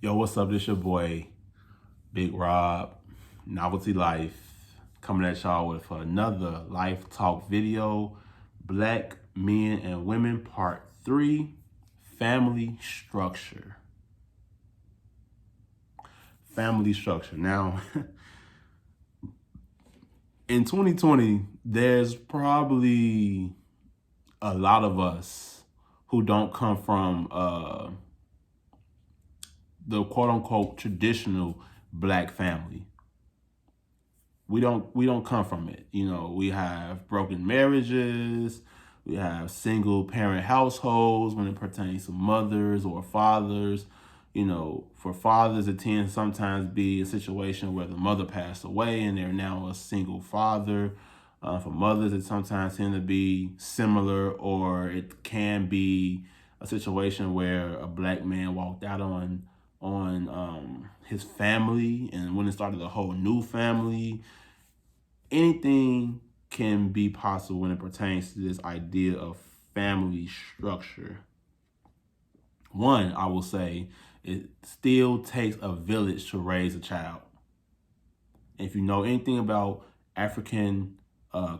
Yo, what's up? This your boy, Big Rob, Novelty Life, coming at y'all with another life talk video. Black men and women, part 3, family structure. Family structure. Now, in 2020, there's probably a lot of us who don't come from the quote unquote traditional black family. We don't come from it. You know, we have broken marriages, we have single parent households when it pertains to mothers or fathers. You know, for fathers, it tends to sometimes be a situation where the mother passed away and they're now a single father. For mothers, it sometimes tends to be similar, or it can be a situation where a black man walked out on his family and went and started a whole new family. Anything can be possible when it pertains to this idea of family structure. One, I will say, it still takes a village to raise a child. If you know anything about African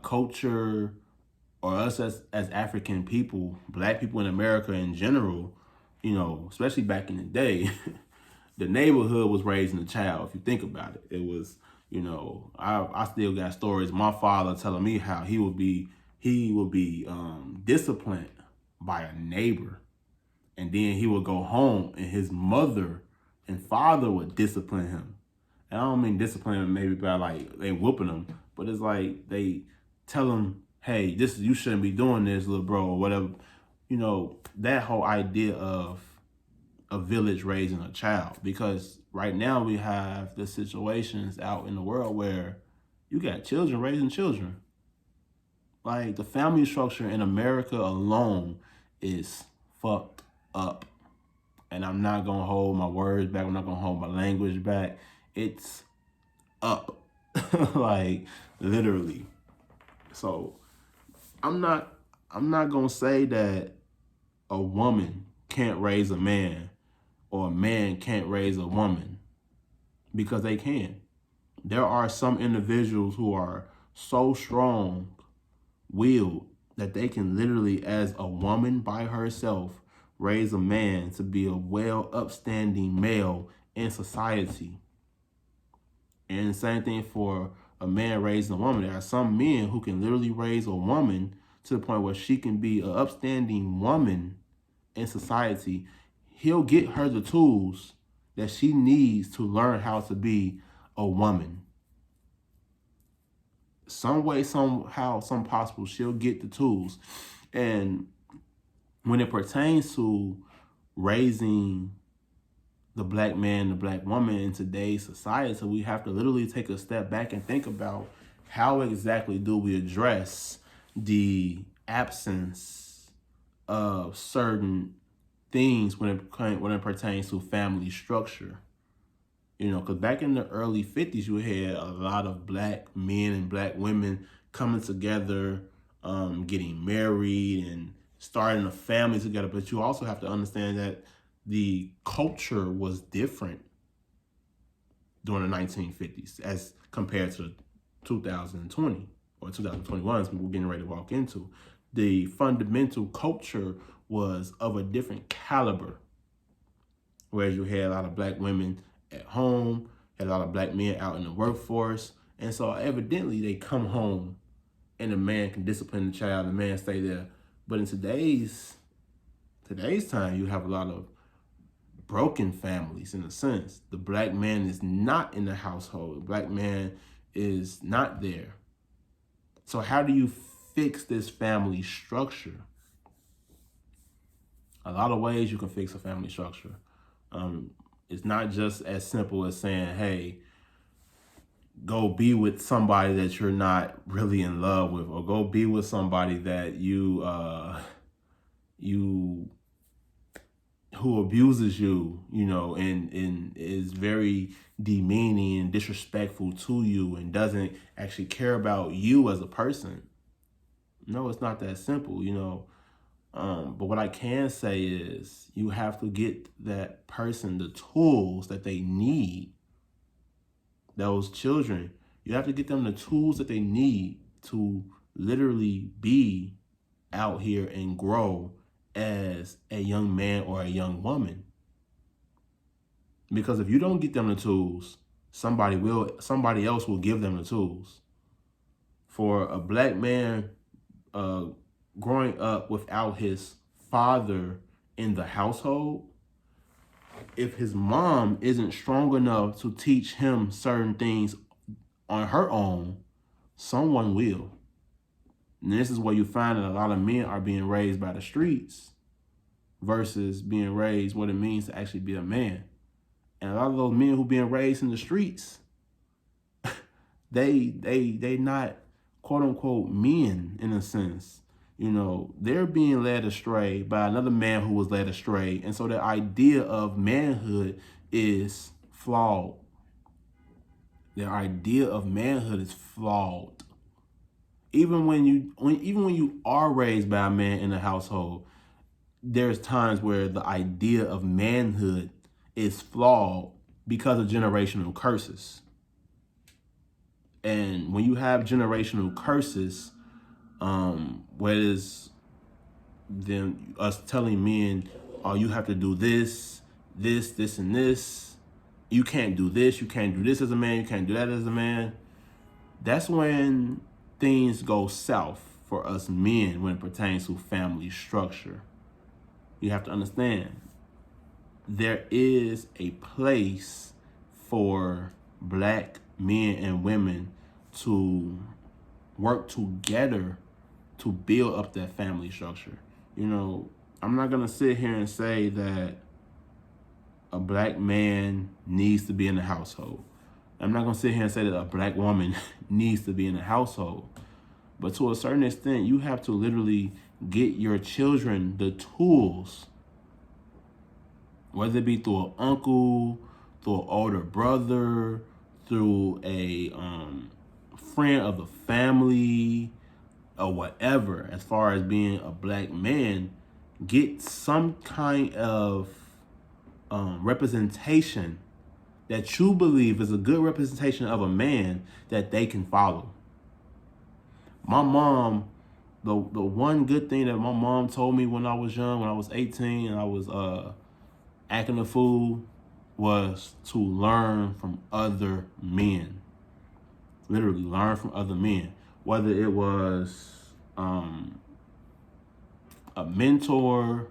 culture, or us as African people, black people in America in general, you know, especially back in the day, the neighborhood was raising a child. If you think about it, it was, you know, I still got stories. My father telling me how he would be disciplined by a neighbor, and then he would go home and his mother and father would discipline him. And I don't mean discipline him maybe by like they whooping him, but it's like they tell him, hey, you shouldn't be doing this, little bro, or whatever. You know, that whole idea of a village raising a child, because right now we have the situations out in the world where you got children raising children. Like, the family structure in America alone is fucked up. And I'm not gonna hold my words back. I'm not gonna hold my language back. It's up. Like, literally. So I'm not gonna say that a woman can't raise a man or a man can't raise a woman, because they can. There are some individuals who are so strong-willed that they can literally, as a woman by herself, raise a man to be a well upstanding male in society. And the same thing for a man raising a woman. There are some men who can literally raise a woman to the point where she can be an upstanding woman in society. He'll get her the tools that she needs to learn how to be a woman. Some way, somehow, some possible, she'll get the tools. And when it pertains to raising the black man, the black woman in today's society, we have to literally take a step back and think about how exactly do we address the absence of certain things when it pertains to family structure. You know, because back in the early 50s, you had a lot of black men and black women coming together, getting married and starting a family together. But you also have to understand that the culture was different during the 1950s as compared to 2020 or 2021, as we're getting ready to walk into. The fundamental culture was of a different caliber. Whereas you had a lot of black women at home, had a lot of black men out in the workforce. And so evidently they come home and the man can discipline the child, and the man stay there. But in today's time, you have a lot of broken families in a sense. The black man is not in the household. The black man is not there. So how do you fix this family structure? A lot of ways you can fix a family structure. It's not just as simple as saying, hey, go be with somebody that you're not really in love with, or go be with somebody that who abuses you, you know, and is very demeaning and disrespectful to you and doesn't actually care about you as a person. No, it's not that simple, you know. But what I can say is you have to get that person the tools that they need. Those children, you have to get them the tools that they need to literally be out here and grow as a young man or a young woman. Because if you don't get them the tools, somebody else will give them the tools. For a black man growing up without his father in the household, if his mom isn't strong enough to teach him certain things on her own, someone will. And this is where you find that a lot of men are being raised by the streets versus being raised what it means to actually be a man. And a lot of those men who being raised in the streets, they not quote unquote men in a sense. You know, they're being led astray by another man who was led astray. And so the idea of manhood is flawed. Their idea of manhood is flawed. Even when you are raised by a man in a household, there's times where the idea of manhood is flawed because of generational curses. And when you have generational curses, where is them us telling men, oh, you have to do this, and this. You can't do this, you can't do this as a man, you can't do that as a man. That's when things go south for us men when it pertains to family structure. You have to understand, there is a place for black men and women to work together to build up that family structure. You know, I'm not gonna sit here and say that a black man needs to be in the household. I'm not gonna sit here and say that a black woman needs to be in the household. But to a certain extent, you have to literally get your children the tools, whether it be through an uncle, through an older brother, through a friend of the family, or whatever, as far as being a black man, get some kind of representation that you believe is a good representation of a man that they can follow. My mom, the one good thing that my mom told me when I was young, when I was 18 and I was acting a fool, was to learn from other men. Literally learn from other men. Whether it was a mentor,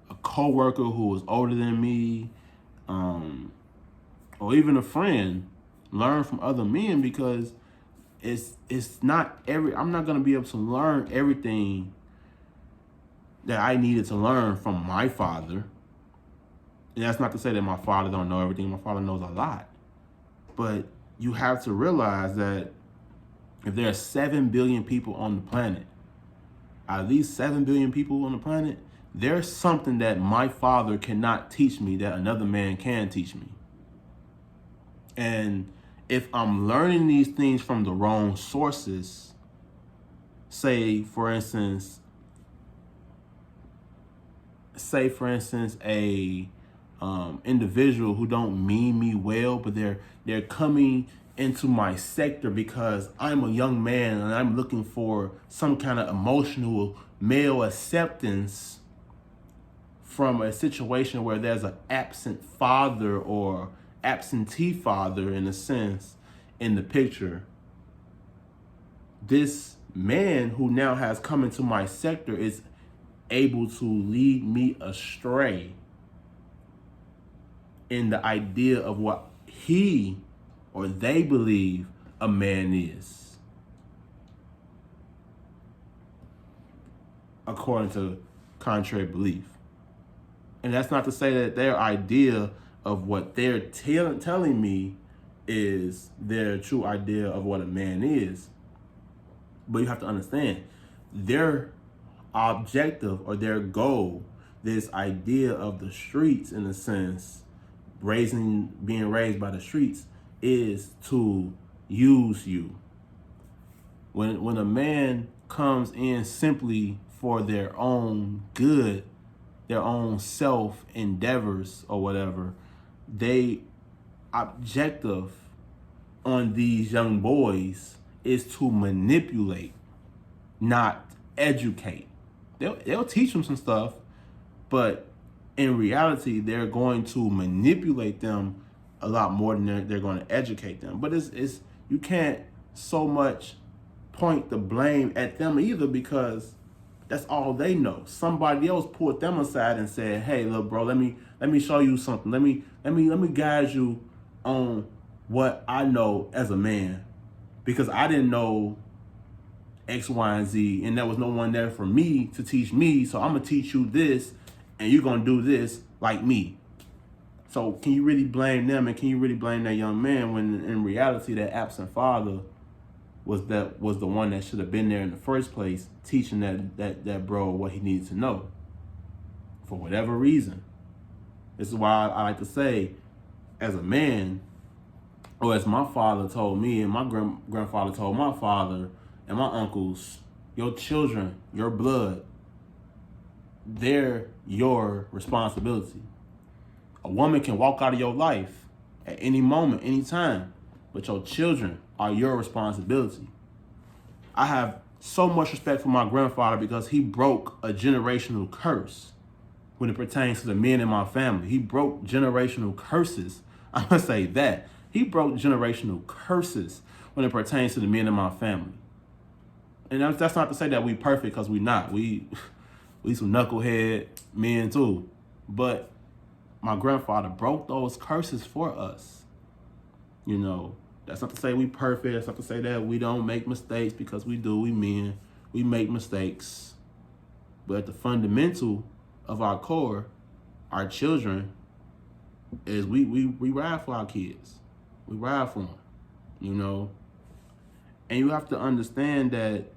a coworker who was older than me, or even a friend, learn from other men, because it's not I'm not gonna be able to learn everything that I needed to learn from my father. And that's not to say that my father don't know everything. My father knows a lot. But you have to realize that if there are 7 billion people on the planet, out of these 7 billion people on the planet, there's something that my father cannot teach me that another man can teach me. And if I'm learning these things from the wrong sources, say for instance, a individual who don't mean me well, but they're coming into my sector because I'm a young man and I'm looking for some kind of emotional male acceptance from a situation where there's an absent father or absentee father, in a sense, in the picture. This man who now has come into my sector is able to lead me astray in the idea of what he or they believe a man is, according to contrary belief. And that's not to say that their idea of what they're telling me is their true idea of what a man is. But you have to understand, their objective or their goal, this idea of the streets, in a sense, being raised by the streets, is to use you. When a man comes in simply for their own good, their own self endeavors or whatever, they objective on these young boys is to manipulate, not educate. They'll teach them some stuff, but in reality, they're going to manipulate them a lot more than they're going to educate them. But it's you can't so much point the blame at them either, because that's all they know. Somebody else pulled them aside and said, "Hey, look, bro, let me show you something. Let me guide you on what I know as a man, because I didn't know X, Y, and Z, and there was no one there for me to teach me. So I'm gonna teach you this, and you're gonna do this like me." So can you really blame them, and can you really blame that young man when in reality that absent father was the one that should have been there in the first place, teaching that bro what he needed to know for whatever reason? This is why I like to say, as a man, or as my father told me, and my grandfather told my father and my uncles, your children, your blood, they're your responsibility. A woman can walk out of your life at any moment, any time, but your children are your responsibility. I have so much respect for my grandfather because he broke a generational curse when it pertains to the men in my family. He broke generational curses. I'm going to say that. He broke generational curses when it pertains to the men in my family. And that's not to say that we perfect, because we not. We some knucklehead men too. But my grandfather broke those curses for us. You know, that's not to say we perfect. That's not to say that we don't make mistakes, because we do. We men. We make mistakes. But at the fundamental of our core, our children, is we ride for our kids. We ride for them, you know. And you have to understand that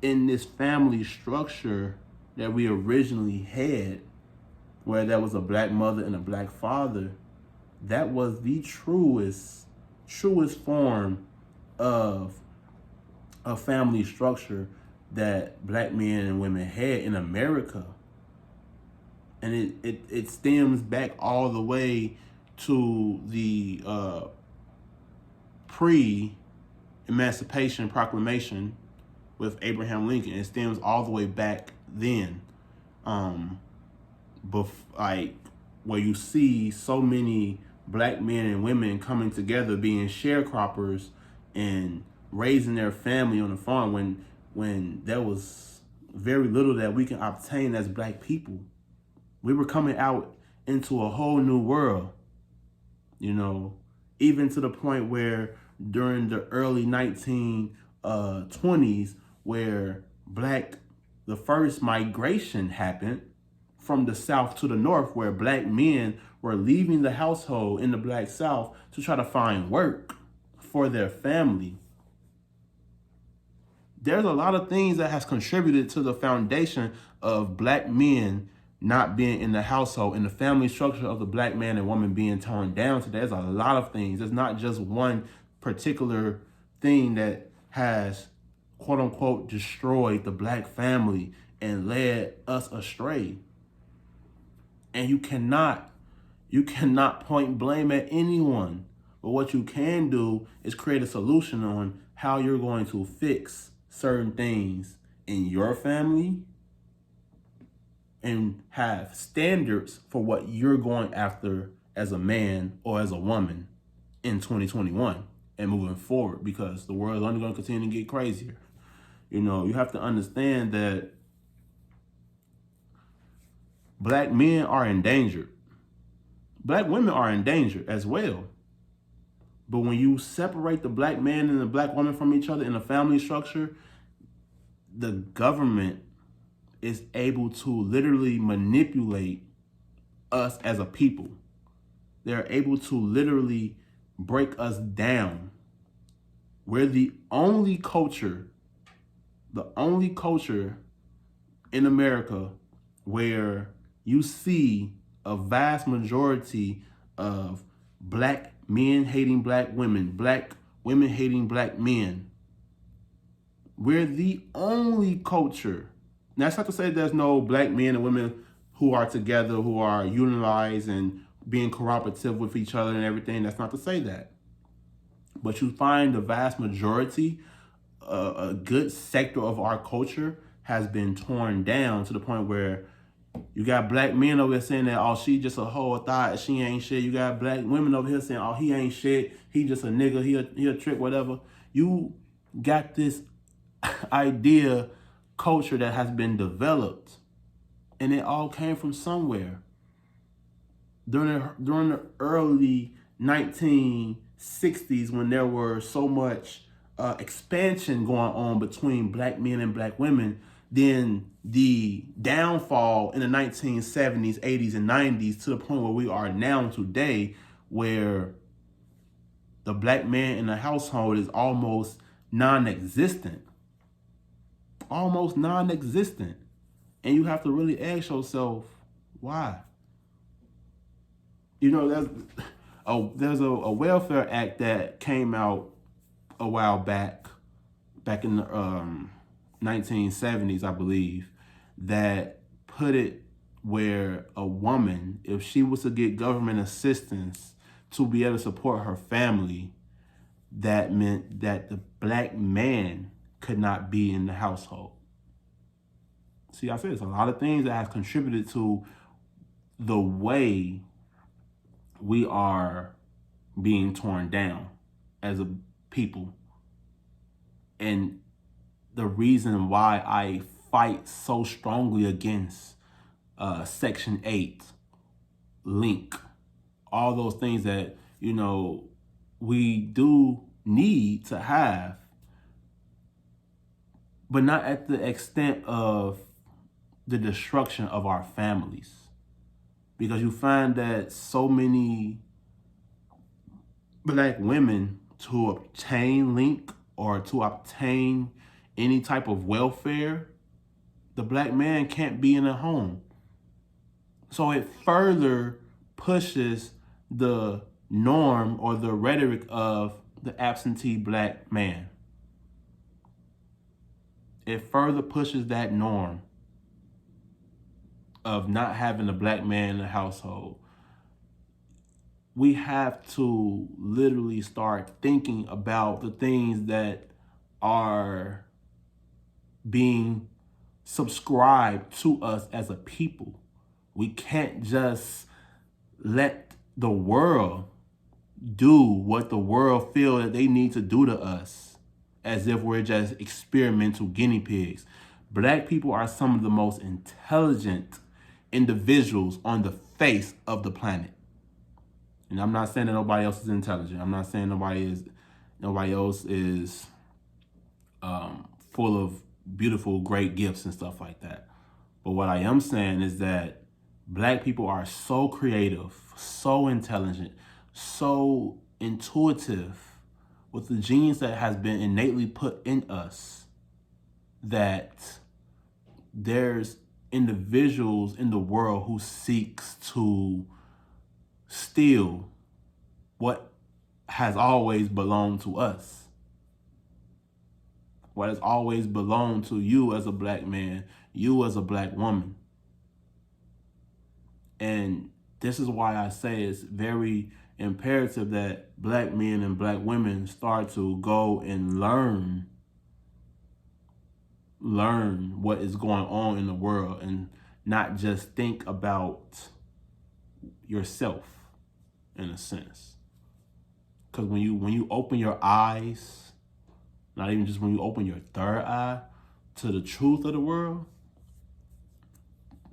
in this family structure that we originally had, where there was a black mother and a black father, that was the truest form of a family structure that black men and women had in America. And it stems back all the way to the pre-Emancipation Proclamation with Abraham Lincoln. It stems all the way back then, like where you see so many black men and women coming together, being sharecroppers and raising their family on the farm when there was very little that we can obtain as black people. We were coming out into a whole new world, you know, even to the point where during the early 1920s, where the first migration happened from the South to the North, where black men were leaving the household in the Black South to try to find work for their family. There's a lot of things that has contributed to the foundation of black men not being in the household, and the family structure of the black man and woman being torn down today. There's a lot of things. There's not just one particular thing that has, quote unquote, destroyed the black family and led us astray. And you cannot point blame at anyone. But what you can do is create a solution on how you're going to fix certain things in your family, and have standards for what you're going after as a man or as a woman in 2021 and moving forward, because the world is only going to continue to get crazier. You know, you have to understand that black men are endangered. Black women are endangered as well. But when you separate the black man and the black woman from each other in a family structure, the government is able to literally manipulate us as a people. They're able to literally break us down. We're the only culture in America where you see a vast majority of black men hating black women hating black men. We're the only culture, That's not to say there's no black men and women who are together, who are unionized and being cooperative with each other and everything. That's not to say that. But you find the vast majority, a good sector of our culture has been torn down to the point where you got black men over here saying that, oh, she just a hoe, a thought, she ain't shit. You got black women over here saying, oh, he ain't shit. He just a nigga, he a trick, whatever. You got this idea, culture that has been developed, and it all came from somewhere. During the early 1960s, when there were so much expansion going on between black men and black women, then the downfall in the 1970s, 80s, and 90s to the point where we are now today, where the black man in the household is almost non-existent. Almost non-existent. And you have to really ask yourself, why? You know, there's a welfare act that came out a while back in the 1970s, I believe, that put it where a woman, if she was to get government assistance to be able to support her family, that meant that the black man could not be in the household. See, I said it's a lot of things that have contributed to the way we are being torn down as a people. And the reason why I fight so strongly against Section 8, link, all those things that, you know, we do need to have, but not at the extent of the destruction of our families. Because you find that so many black women, to obtain link or to obtain any type of welfare, the black man can't be in a home. So it further pushes the norm or the rhetoric of the absentee black man. It further pushes that norm of not having a black man in the household. We have to literally start thinking about the things that are being subscribed to us as a people. We can't just let the world do what the world feel that they need to do to us, as if we're just experimental guinea pigs. Black people are some of the most intelligent individuals on the face of the planet. And I'm not saying that nobody else is intelligent. I'm not saying nobody else is full of beautiful, great gifts and stuff like that. But what I am saying is that black people are so creative, so intelligent, so intuitive, with the genius that has been innately put in us, that there's individuals in the world who seeks to steal what has always belonged to us, what has always belonged to you as a black man, you as a black woman. And this is why I say it's very imperative that black men and black women start to go and learn what is going on in the world, and not just think about yourself, in a sense. Because when you open your eyes, not even just when you open your third eye to the truth of the world,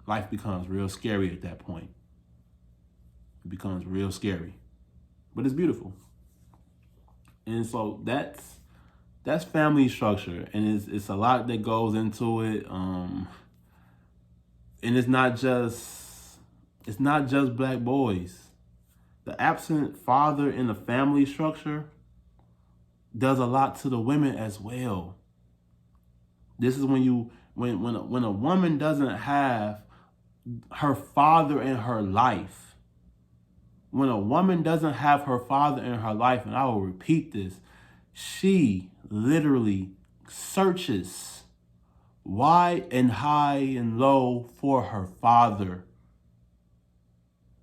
life becomes real scary at that point. It becomes real scary. But it's beautiful. And so that's family structure, and it's a lot that goes into it. And it's not just black boys. The absent father in the family structure does a lot to the women as well. This is when a woman doesn't have her father in her life. When a woman doesn't have her father in her life, and I will repeat this, she literally searches wide and high and low for her father.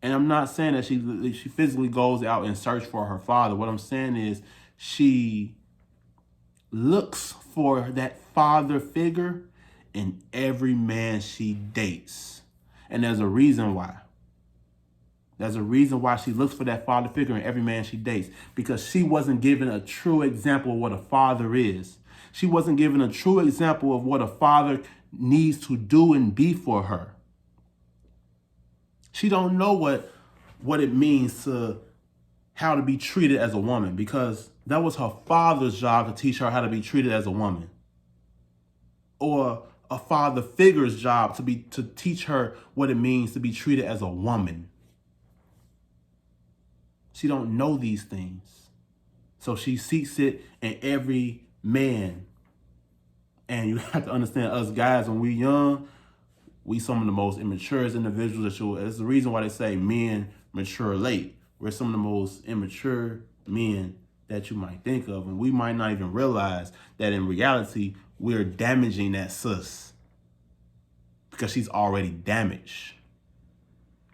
And I'm not saying that she physically goes out and search for her father. What I'm saying is she looks for that father figure in every man she dates. And there's a reason why. There's a reason why she looks for that father figure in every man she dates. Because she wasn't given a true example of what a father is. She wasn't given a true example of what a father needs to do and be for her. She don't know what it means to how to be treated as a woman, because that was her father's job to teach her how to be treated as a woman. Or a father figure's job to teach her what it means to be treated as a woman. She don't know these things. So she seeks it in every man. And you have to understand, us guys, when we young, we some of the most immature individuals that you'll. It's the reason why they say men mature late. We're some of the most immature men that you might think of. And we might not even realize that in reality, we're damaging that sis. Because she's already damaged.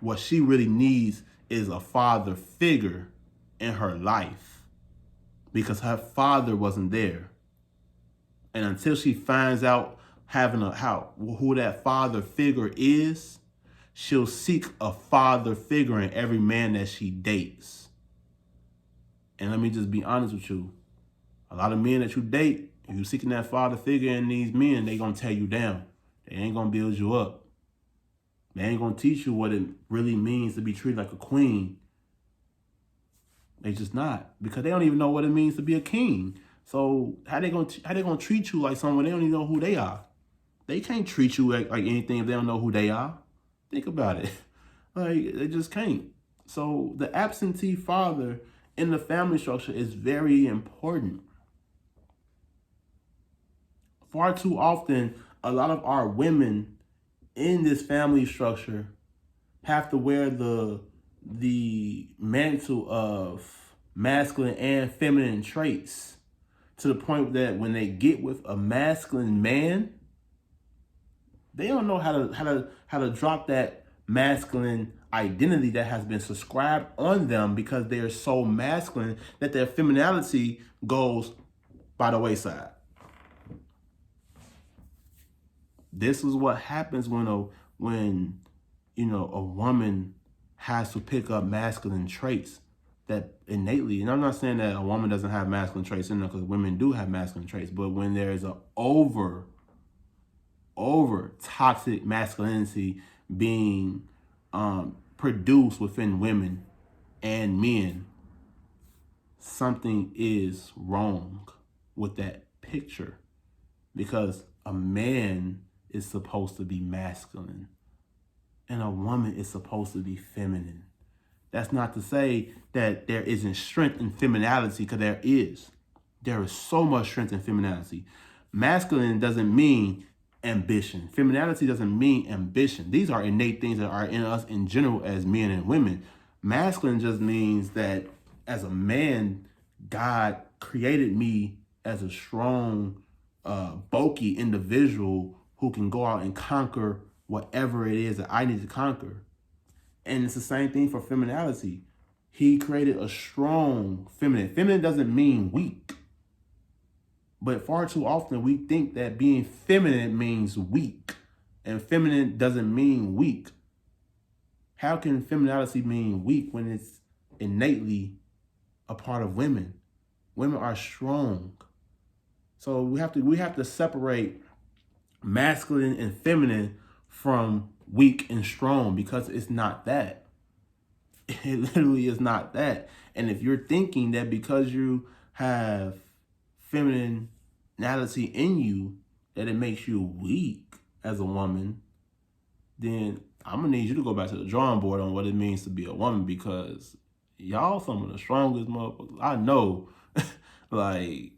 What she really needs is a father figure in her life. Because her father wasn't there. And until she finds out who that father figure is, she'll seek a father figure in every man that she dates. And let me just be honest with you. A lot of men that you date, if you're seeking that father figure in these men, they gonna tear you down. They ain't gonna build you up. They ain't gonna teach you what it really means to be treated like a queen. They just not, because they don't even know what it means to be a king. So how they gonna treat you like someone they don't even know who they are? They can't treat you like anything if they don't know who they are. Think about it. Like, they just can't. So the absentee father in the family structure is very important. Far too often, a lot of our women in this family structure have to wear the mantle of masculine and feminine traits, to the point that when they get with a masculine man, they don't know how to drop that masculine identity that has been subscribed on them, because they are so masculine that their femininity goes by the wayside. This is what happens when a woman has to pick up masculine traits that innately, and I'm not saying that a woman doesn't have masculine traits in there, because women do have masculine traits, but when there is a over toxic masculinity being produced within women and men, something is wrong with that picture, because a man is supposed to be masculine and a woman is supposed to be feminine. That's not to say that there isn't strength in femininity, because there is. There is so much strength in femininity. Masculine doesn't mean ambition. Femininity doesn't mean ambition. These are innate things that are in us in general as men and women. Masculine just means that as a man, God created me as a strong, bulky individual who can go out and conquer whatever it is that I need to conquer. And it's the same thing for femininity. He created a strong feminine. Feminine doesn't mean weak. But far too often we think that being feminine means weak. And feminine doesn't mean weak. How can femininity mean weak when it's innately a part of women? Women are strong. So we have to separate masculine and feminine from weak and strong, because it's not that. It literally is not that. And if you're thinking that because you have femininity in you that it makes you weak as a woman, then I'm gonna need you to go back to the drawing board on what it means to be a woman, because y'all some of the strongest motherfuckers I know. Like,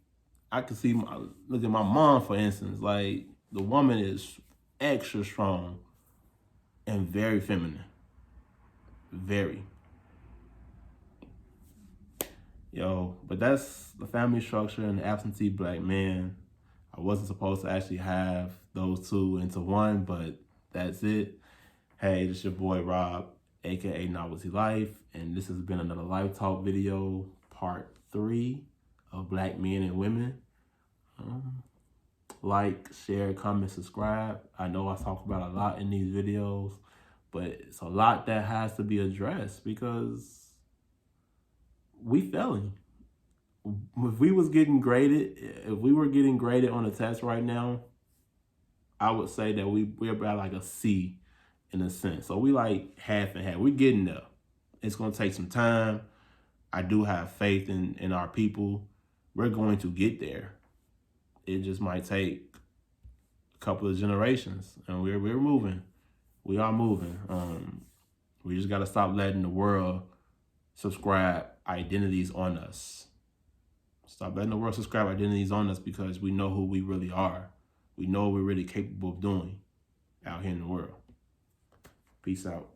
I can see look at my mom, for instance. Like, the woman is extra strong and very feminine. Very. But that's the family structure and the absentee black man. I wasn't supposed to actually have those two into one, but that's it. Hey, this is your boy Rob, aka Novelty Life, and this has been another Life Talk video, part 3 of Black Men and Women. Like, share, comment, subscribe. I know I talk about a lot in these videos, but it's a lot that has to be addressed because we failing. If we were getting graded on a test right now, I would say that we're about like a C in a sense. So we like half and half. We're getting there. It's gonna take some time. I do have faith in our people. We're going to get there. It just might take a couple of generations, and we're moving. We are moving. We just gotta stop letting the world subscribe identities on us. Stop letting the world subscribe identities on us because we know who we really are. We know what we're really capable of doing out here in the world. Peace out.